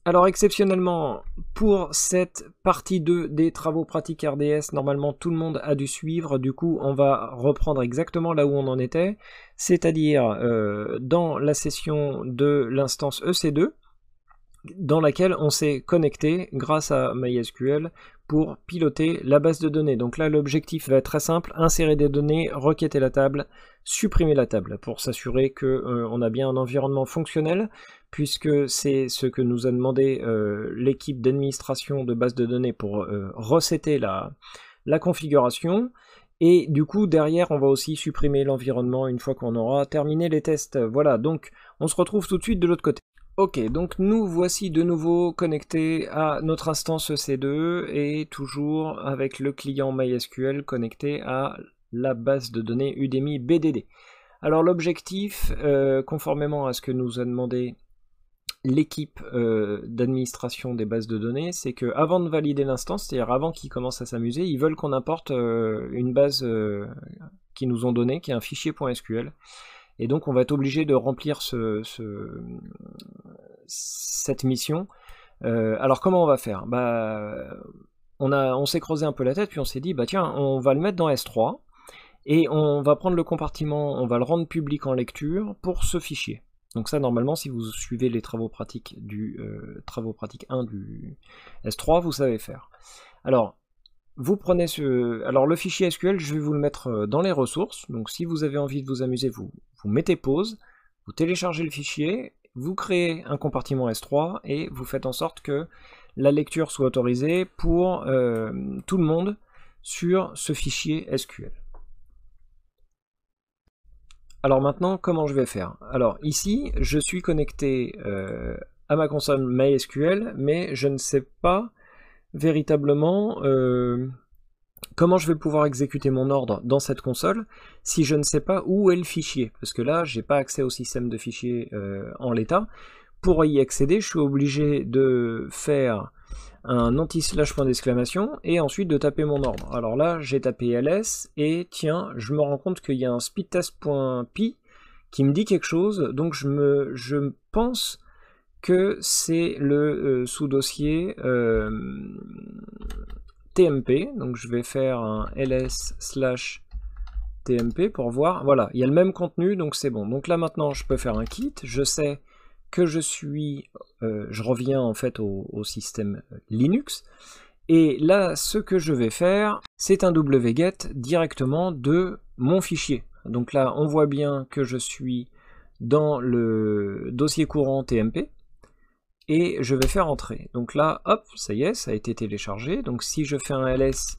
Alors exceptionnellement, pour cette partie 2 des travaux pratiques RDS, normalement tout le monde a dû suivre, du coup on va reprendre exactement là où on en était, c'est-à-dire dans la session de l'instance EC2, dans laquelle on s'est connecté grâce à MySQL pour piloter la base de données. Donc là l'objectif va être très simple, insérer des données, requêter la table, supprimer la table, pour s'assurer qu'on a bien un environnement fonctionnel, puisque c'est ce que nous a demandé l'équipe d'administration de base de données pour resetter la configuration. Et du coup derrière on va aussi supprimer l'environnement une fois qu'on aura terminé les tests. Voilà, donc on se retrouve tout de suite de l'autre côté. Ok, donc nous voici de nouveau connectés à notre instance EC2 et toujours avec le client MySQL connecté à la base de données Udemy BDD. Alors l'objectif, conformément à ce que nous a demandé l'équipe d'administration des bases de données, c'est que avant de valider l'instance, c'est-à-dire avant qu'ils commencent à s'amuser, ils veulent qu'on importe une base qu'ils nous ont donnée, qui est un fichier .sql. Et donc on va être obligé de remplir cette mission. Alors comment on va faire? On s'est creusé un peu la tête, puis on s'est dit, tiens, on va le mettre dans S3, et on va prendre le compartiment, on va le rendre public en lecture pour ce fichier. Donc ça, normalement, si vous suivez les travaux pratiques 1 du S3, vous savez faire. Alors, vous prenez le fichier SQL, je vais vous le mettre dans les ressources. Donc si vous avez envie de vous amuser, vous mettez pause, vous téléchargez le fichier, vous créez un compartiment S3 et vous faites en sorte que la lecture soit autorisée pour tout le monde sur ce fichier SQL. Alors maintenant, comment je vais faire? Alors ici, je suis connecté à ma console MySQL, mais je ne sais pas véritablement comment je vais pouvoir exécuter mon ordre dans cette console si je ne sais pas où est le fichier, parce que là j'ai pas accès au système de fichiers en l'état. Pour y accéder, je suis obligé de faire un anti-slash point d'exclamation et ensuite de taper mon ordre. Alors là j'ai tapé ls et tiens, je me rends compte qu'il y a un speedtest.py qui me dit quelque chose, donc je pense que c'est le sous-dossier TMP, donc je vais faire un ls/tmp pour voir, voilà, il y a le même contenu, donc c'est bon. Donc là maintenant je peux faire un quit, je sais que je reviens en fait au système Linux, et là ce que je vais faire, c'est un wget directement de mon fichier. Donc là on voit bien que je suis dans le dossier courant TMP, et je vais faire entrer. Donc là, hop, ça y est, ça a été téléchargé. Donc si je fais un ls,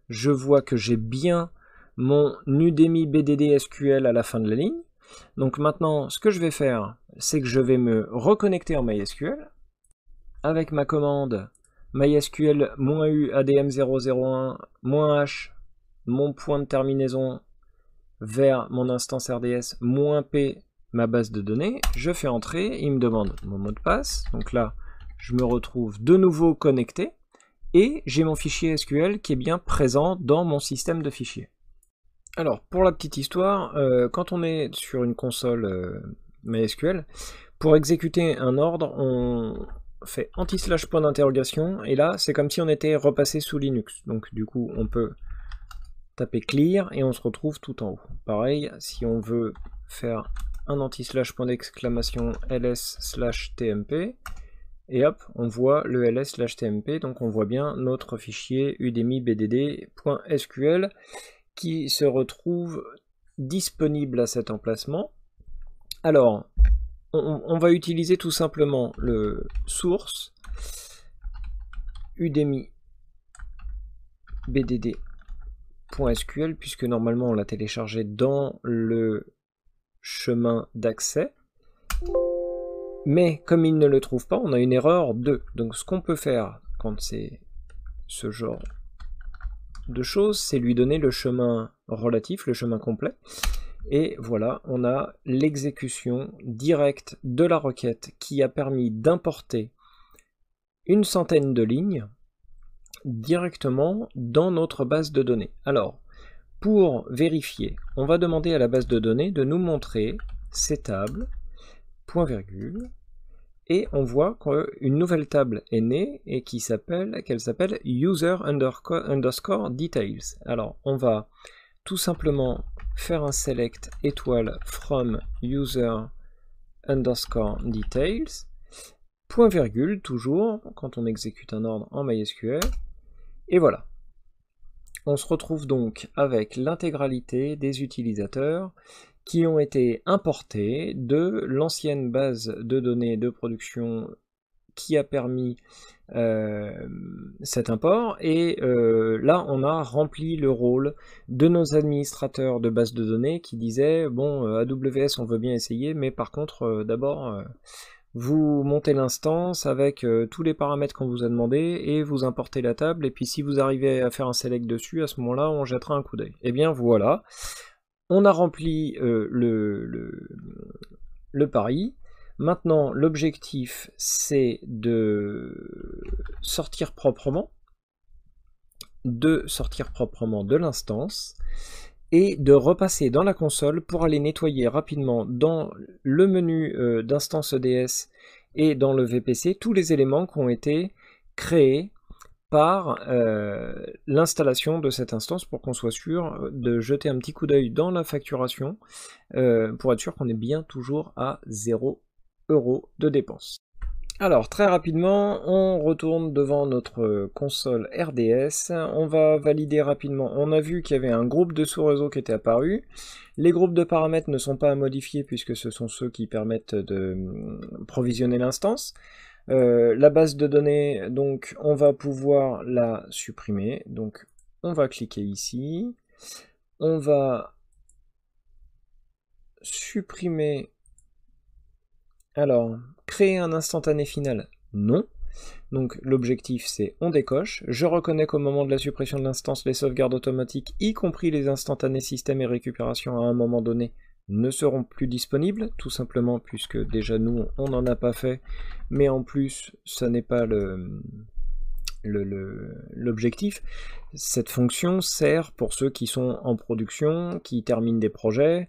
je vois que j'ai bien mon Udemy BDD SQL à la fin de la ligne. Donc maintenant, ce que je vais faire, c'est que je vais me reconnecter en MySQL avec ma commande MySQL-u adm001 -h, mon point de terminaison vers mon instance RDS -p, ma base de données, je fais entrer, il me demande mon mot de passe, donc là je me retrouve de nouveau connecté, et j'ai mon fichier SQL qui est bien présent dans mon système de fichiers. Alors pour la petite histoire, quand on est sur une console MySQL, pour exécuter un ordre, on fait anti-slash point d'interrogation, et là c'est comme si on était repassé sous Linux, donc du coup on peut taper clear et on se retrouve tout en haut. Pareil, si on veut faire un anti-slash point d'exclamation ls/tmp, et hop, on voit le ls/tmp, donc on voit bien notre fichier udemy bdd.sql qui se retrouve disponible à cet emplacement. Alors, on va utiliser tout simplement le source udemy bdd.sql, puisque normalement on l'a téléchargé dans le chemin d'accès, mais comme il ne le trouve pas, on a une erreur 2. Donc ce qu'on peut faire quand c'est ce genre de choses, c'est lui donner le chemin relatif, le chemin complet, et voilà, on a l'exécution directe de la requête qui a permis d'importer une centaine de lignes directement dans notre base de données. Alors, pour vérifier, on va demander à la base de données de nous montrer ces tables, point virgule, et on voit qu'une nouvelle table est née et qu'elle s'appelle user underscore details. Alors on va tout simplement faire un select étoile from user underscore details, point virgule toujours quand on exécute un ordre en MySQL, et voilà. On se retrouve donc avec l'intégralité des utilisateurs qui ont été importés de l'ancienne base de données de production qui a permis cet import, et là on a rempli le rôle de nos administrateurs de base de données qui disaient bon, AWS on veut bien essayer, mais par contre d'abord vous montez l'instance avec tous les paramètres qu'on vous a demandé et vous importez la table, et puis si vous arrivez à faire un select dessus, à ce moment-là on jettera un coup d'œil. Et bien voilà, on a rempli le pari. Maintenant, l'objectif, c'est de sortir proprement de l'instance et de repasser dans la console pour aller nettoyer rapidement dans le menu d'instance EDS et dans le VPC tous les éléments qui ont été créés par l'installation de cette instance, pour qu'on soit sûr de jeter un petit coup d'œil dans la facturation pour être sûr qu'on est bien toujours à 0 € de dépenses. Alors très rapidement, on retourne devant notre console RDS, on va valider rapidement. On a vu qu'il y avait un groupe de sous-réseau qui était apparu. Les groupes de paramètres ne sont pas à modifier puisque ce sont ceux qui permettent de provisionner l'instance. La base de données, donc on va pouvoir la supprimer. Donc on va cliquer ici, on va supprimer. Alors, créer un instantané final, non. Donc l'objectif c'est on décoche. Je reconnais qu'au moment de la suppression de l'instance, les sauvegardes automatiques, y compris les instantanés système et récupération à un moment donné, ne seront plus disponibles, tout simplement puisque déjà nous on n'en a pas fait, mais en plus ça n'est pas l'objectif. Cette fonction sert pour ceux qui sont en production, qui terminent des projets,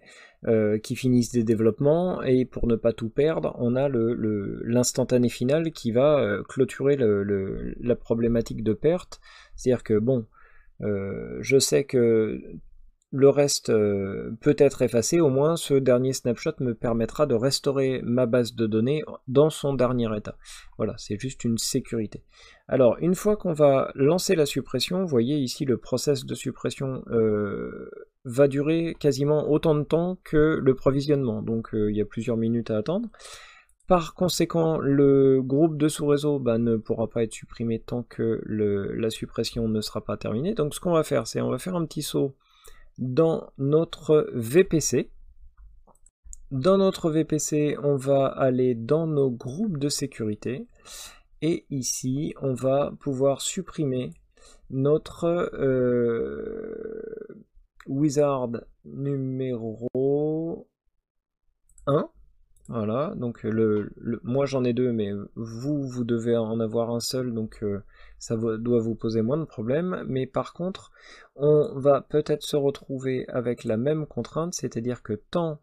qui finissent des développements, et pour ne pas tout perdre, on a l'instantané final qui va clôturer la problématique de perte. C'est-à-dire que bon, je sais que le reste peut être effacé, au moins ce dernier snapshot me permettra de restaurer ma base de données dans son dernier état. Voilà, c'est juste une sécurité. Alors, une fois qu'on va lancer la suppression, vous voyez ici le process de suppression va durer quasiment autant de temps que le provisionnement, donc il y a plusieurs minutes à attendre. Par conséquent, le groupe de sous-réseau ne pourra pas être supprimé tant que la suppression ne sera pas terminée. Donc ce qu'on va faire, c'est on va faire un petit saut dans notre VPC. Dans notre VPC, on va aller dans nos groupes de sécurité, et ici, on va pouvoir supprimer notre wizard numéro 1. Voilà, donc moi j'en ai deux, mais vous devez en avoir un seul, donc ça doit vous poser moins de problèmes. Mais par contre, on va peut-être se retrouver avec la même contrainte, c'est-à-dire que tant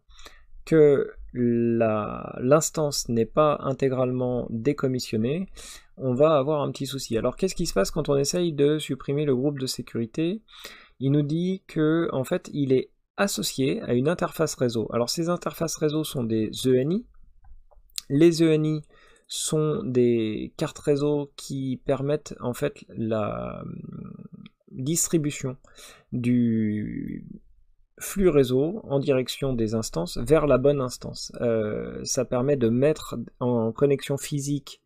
que l'instance n'est pas intégralement décommissionnée, on va avoir un petit souci. Alors qu'est-ce qui se passe quand on essaye de supprimer le groupe de sécurité? Il nous dit que en fait il est associé à une interface réseau. Alors ces interfaces réseau sont des ENI. Les ENI sont des cartes réseau qui permettent en fait la distribution du flux réseau en direction des instances vers la bonne instance. Ça permet de mettre en connexion physique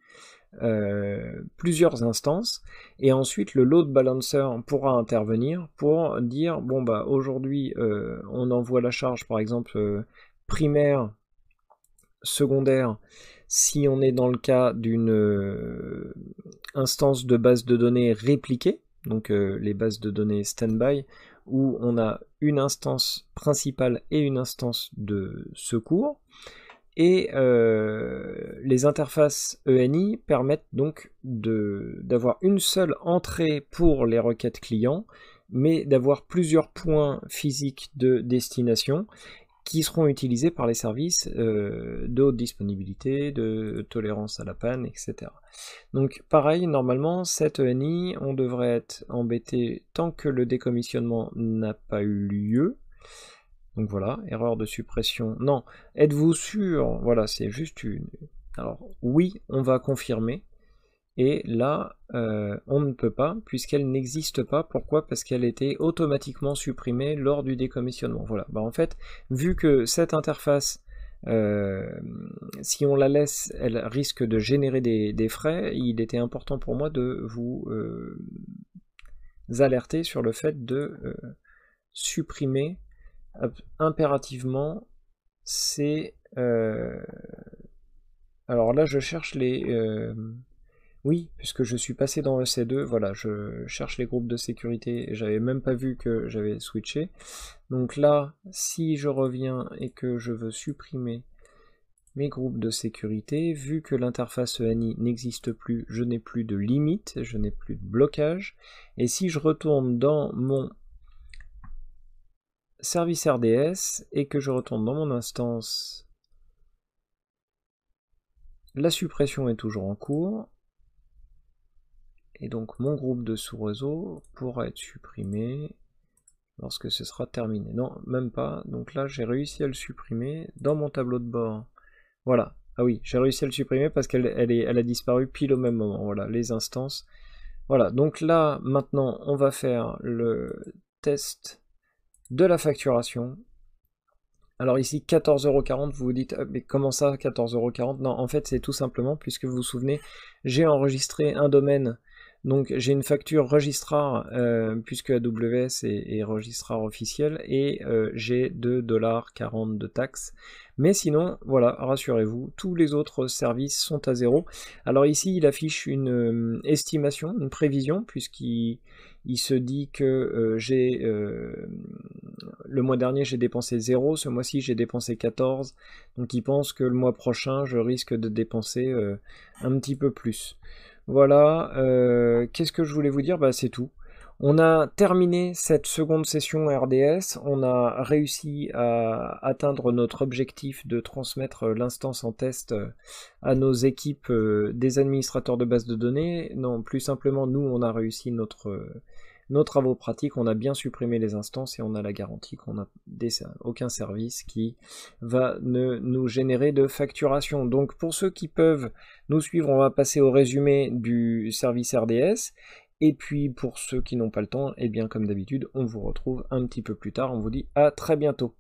plusieurs instances, et ensuite le load balancer pourra intervenir pour dire bon bah aujourd'hui on envoie la charge par exemple primaire, secondaire, si on est dans le cas d'une instance de base de données répliquée, donc les bases de données standby, où on a une instance principale et une instance de secours. Et les interfaces ENI permettent donc d'avoir une seule entrée pour les requêtes clients, mais d'avoir plusieurs points physiques de destination qui seront utilisés par les services de haute disponibilité, de tolérance à la panne, etc. Donc pareil, normalement, cette ENI, on devrait être embêté tant que le décommissionnement n'a pas eu lieu. Donc voilà, erreur de suppression. Non, êtes-vous sûr? Voilà, c'est juste une... Alors oui, on va confirmer. Et là, on ne peut pas, puisqu'elle n'existe pas. Pourquoi? Parce qu'elle était automatiquement supprimée lors du décommissionnement. Voilà, bah en fait, vu que cette interface, si on la laisse, elle risque de générer des frais, il était important pour moi de vous alerter sur le fait de supprimer impérativement ces... alors là, je cherche les... Oui, puisque je suis passé dans EC2, voilà, je cherche les groupes de sécurité, et j'avais même pas vu que j'avais switché. Donc là, si je reviens et que je veux supprimer mes groupes de sécurité, vu que l'interface ENI n'existe plus, je n'ai plus de limite, je n'ai plus de blocage, et si je retourne dans mon service RDS, et que je retourne dans mon instance, la suppression est toujours en cours, et donc mon groupe de sous-réseau pourra être supprimé lorsque ce sera terminé. Non, même pas. Donc là, j'ai réussi à le supprimer dans mon tableau de bord. Voilà. Ah oui, j'ai réussi à le supprimer parce qu'elle a disparu pile au même moment. Voilà, les instances. Voilà, donc là, maintenant, on va faire le test de la facturation. Alors ici, 14,40 €, vous vous dites, ah, mais comment ça, 14,40 €? Non, en fait, c'est tout simplement, puisque vous vous souvenez, j'ai enregistré un domaine. Donc j'ai une facture registrar, puisque AWS est registrar officiel, et j'ai 2,40 $ de taxes. Mais sinon, voilà, rassurez-vous, tous les autres services sont à 0. Alors ici, il affiche une estimation, une prévision, puisqu'il se dit que le mois dernier j'ai dépensé 0, ce mois-ci j'ai dépensé 14, donc il pense que le mois prochain je risque de dépenser un petit peu plus. Voilà, qu'est-ce que je voulais vous dire? Bah, c'est tout. On a terminé cette seconde session RDS, on a réussi à atteindre notre objectif de transmettre l'instance en test à nos équipes des administrateurs de bases de données. Non, plus simplement, nous, on a réussi nos travaux pratiques, on a bien supprimé les instances et on a la garantie qu'on n'a aucun service qui va nous générer de facturation. Donc pour ceux qui peuvent nous suivre, on va passer au résumé du service RDS. Et puis pour ceux qui n'ont pas le temps, eh bien comme d'habitude, on vous retrouve un petit peu plus tard. On vous dit à très bientôt.